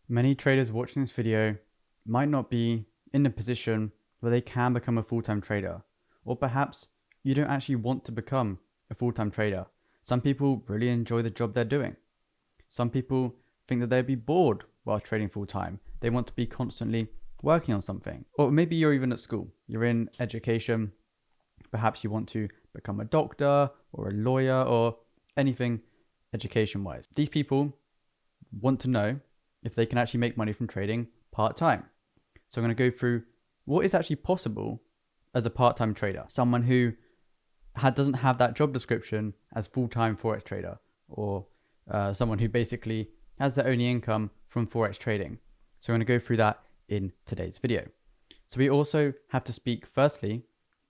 Many traders watching this video might not be in a position where they can become a full-time trader, or perhaps you don't actually want to become a full-time trader. Some people really enjoy the job they're doing. Some people think that they'd be bored while trading full-time. They want to be constantly working on something. Or maybe you're even at school. You're in education. Perhaps you want to become a doctor or a lawyer or anything education-wise. These people want to know if they can actually make money from trading part-time. So I'm going to go through what is actually possible as a part-time trader. Someone who doesn't have that job description as full-time Forex trader, or someone who basically has their only income from Forex trading. So I'm going to go through that in today's video. So we also have to speak firstly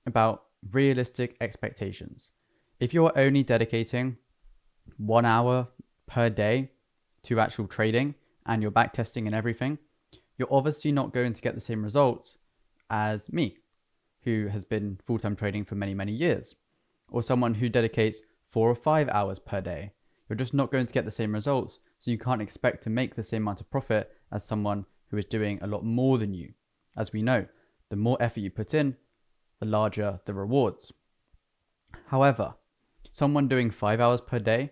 about realistic expectations. If you're only dedicating 1 hour per day to actual trading and you're backtesting and everything, you're obviously not going to get the same results as me, who has been full-time trading for many, many years, or someone who dedicates 4 or 5 hours per day. You're just not going to get the same results, so you can't expect to make the same amount of profit as someone who is doing a lot more than you. As we know, the more effort you put in, the larger the rewards. However, someone doing 5 hours per day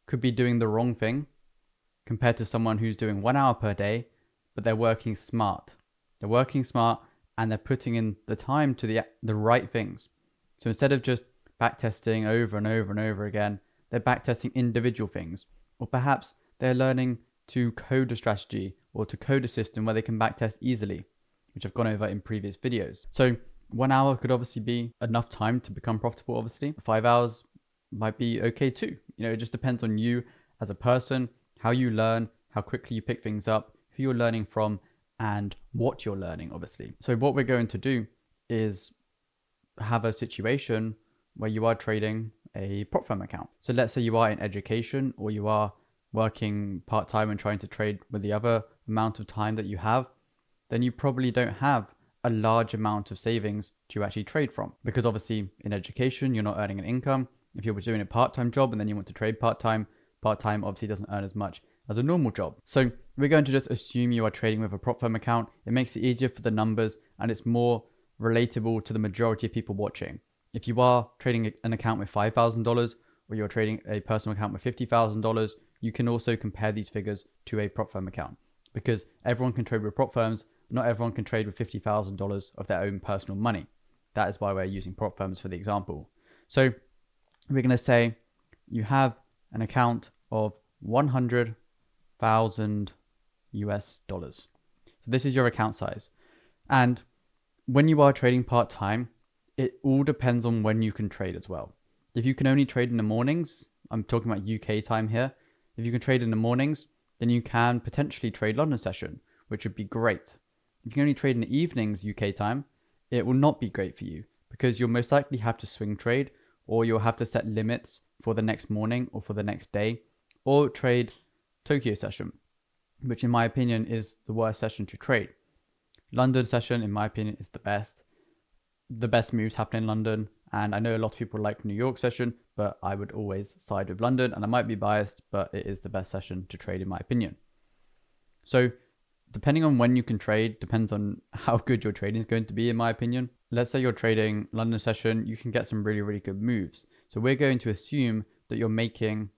could be doing the wrong thing compared to someone who's doing 1 hour per day, but they're working smart. They're working smart and they're putting in the time to the right things. So instead of just backtesting over and over and over again, they're backtesting individual things, or perhaps they're learning to code a strategy or to code a system where they can backtest easily, which I've gone over in previous videos. So 1 hour could obviously be enough time to become profitable, obviously. 5 hours might be okay too. It just depends on you as a person, how you learn, how quickly you pick things up, who you're learning from, and what you're learning, obviously. So what we're going to do is have a situation where you are trading a prop firm account. So let's say you are in education, or you are working part-time and trying to trade with the other amount of time that you have, then you probably don't have a large amount of savings to actually trade from. Because obviously in education, you're not earning an income. If you're doing a part-time job and then you want to trade part-time obviously doesn't earn as much as a normal job. So we're going to just assume you are trading with a prop firm account. It makes it easier for the numbers and it's more relatable to the majority of people watching. If you are trading an account with $5,000 or you're trading a personal account with $50,000, you can also compare these figures to a prop firm account, because everyone can trade with prop firms. Not everyone can trade with $50,000 of their own personal money. That is why we're using prop firms for the example. So we're going to say you have an account of 100,000 US dollars. So this is your account size. And when you are trading part-time, it all depends on when you can trade as well. If you can only trade in the mornings, I'm talking about UK time here. If you can trade in the mornings, then you can potentially trade London session, which would be great. If you can only trade in the evenings UK time, it will not be great for you, because you'll most likely have to swing trade, or you'll have to set limits for the next morning or for the next day, or trade Tokyo session, which in my opinion is the worst session to trade. London session, in my opinion, is the best. The best moves happen in London, and I know a lot of people like New York session, but I would always side with London, and I might be biased, but it is the best session to trade in my opinion. So depending on when you can trade depends on how good your trading is going to be, in my opinion. Let's say you're trading London session, you can get some really, really good moves. So we're going to assume that you're making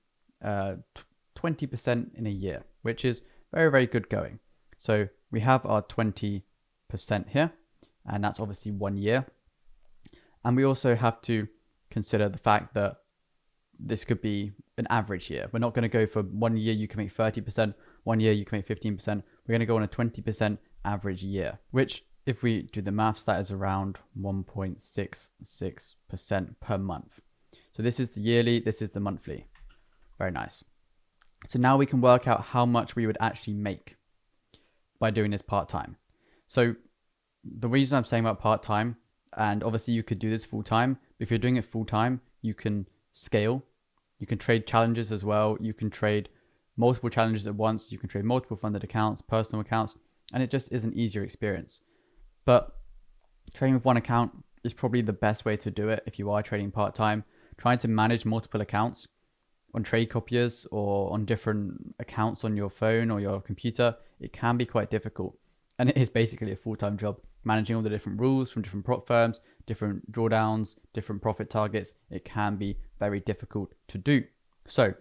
20% in a year, which is very, very good going. So we have our 20% here, and that's obviously 1 year. And we also have to consider the fact that this could be an average year. We're not going to go for 1 year you can make 30%, 1 year you can make 15%. We're going to go on a 20% average year, which if we do the maths, that is around 1.66% per month. So this is the yearly, this is the monthly. Very nice. So now we can work out how much we would actually make by doing this part-time. So the reason I'm saying about part-time, and obviously you could do this full-time, but if you're doing it full-time, you can scale. You can trade challenges as well. You can trade multiple challenges at once. You can trade multiple funded accounts, personal accounts, and it just is an easier experience. But trading with one account is probably the best way to do it if you are trading part-time. Trying to manage multiple accounts on trade copiers or on different accounts on your phone or your computer it can be quite difficult. And it is basically a full-time job, managing all the different rules from different prop firms, different drawdowns, different profit targets. It can be very difficult to do. So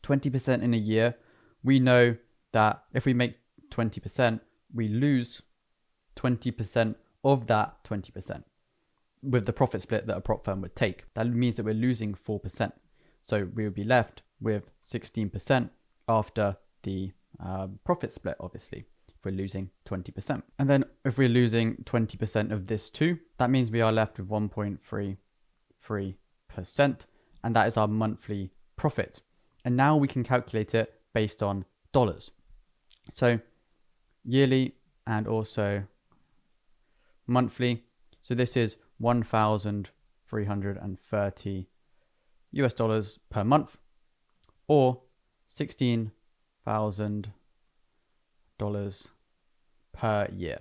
20% in a year, we know that if we make 20%, we lose 20% of that 20% with the profit split that a prop firm would take. That means that we're losing 4%. So we would be left with 16% after the profit split, obviously, if we're losing 20%. And then if we're losing 20% of this too, that means we are left with 1.33%, and that is our monthly profit. And now we can calculate it based on dollars. So yearly and also monthly. So this is 1,330 US dollars per month, or $16,000 per year,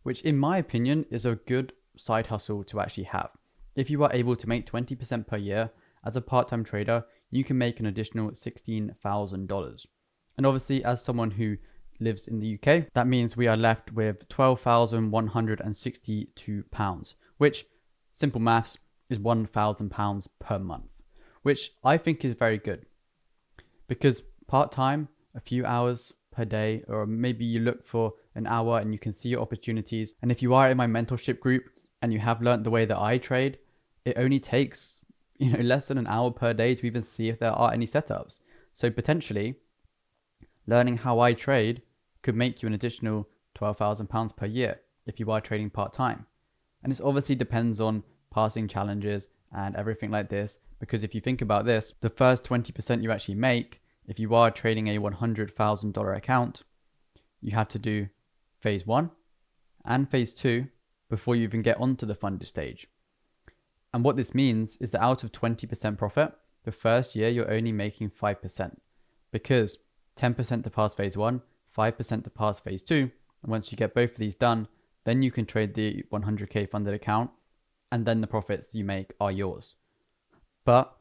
which in my opinion is a good side hustle to actually have. If you are able to make 20% per year as a part-time trader, you can make an additional $16,000. And obviously, as someone who lives in the UK, that means we are left with £12,162, which, simple maths, is £1,000 per month, which I think is very good. Because part-time, a few hours per day, or maybe you look for an hour and you can see your opportunities. And if you are in my mentorship group and you have learned the way that I trade, it only takes less than an hour per day to even see if there are any setups. So potentially, learning how I trade could make you an additional £12,000 per year if you are trading part-time. And it obviously depends on passing challenges and everything like this, because if you think about this, the first 20% you actually make, if you are trading a $100,000 account, you have to do phase 1 and phase 2 before you even get onto the funded stage. And what this means is that out of 20% profit, the first year you're only making 5%, because 10% to pass phase 1, 5% to pass phase 2, and once you get both of these done, then you can trade the 100k funded account, and then the profits you make are yours. But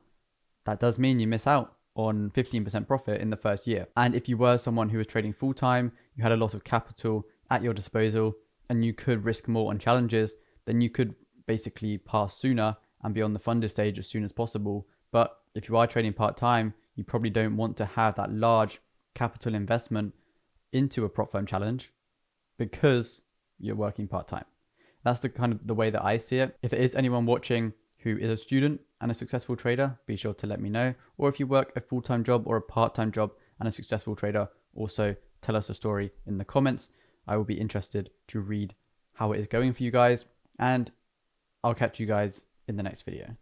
that does mean you miss out on 15% profit in the first year. And if you were someone who was trading full-time, you had a lot of capital at your disposal, and you could risk more on challenges, then you could basically pass sooner and be on the funded stage as soon as possible. But if you are trading part-time, you probably don't want to have that large capital investment into a prop firm challenge because you're working part-time. That's the kind of the way that I see it. If there is anyone watching who is a student and a successful trader, be sure to let me know. Or if you work a full-time job or a part-time job and a successful trader, also tell us a story in the comments. I will be interested to read how it is going for you guys, and I'll catch you guys in the next video.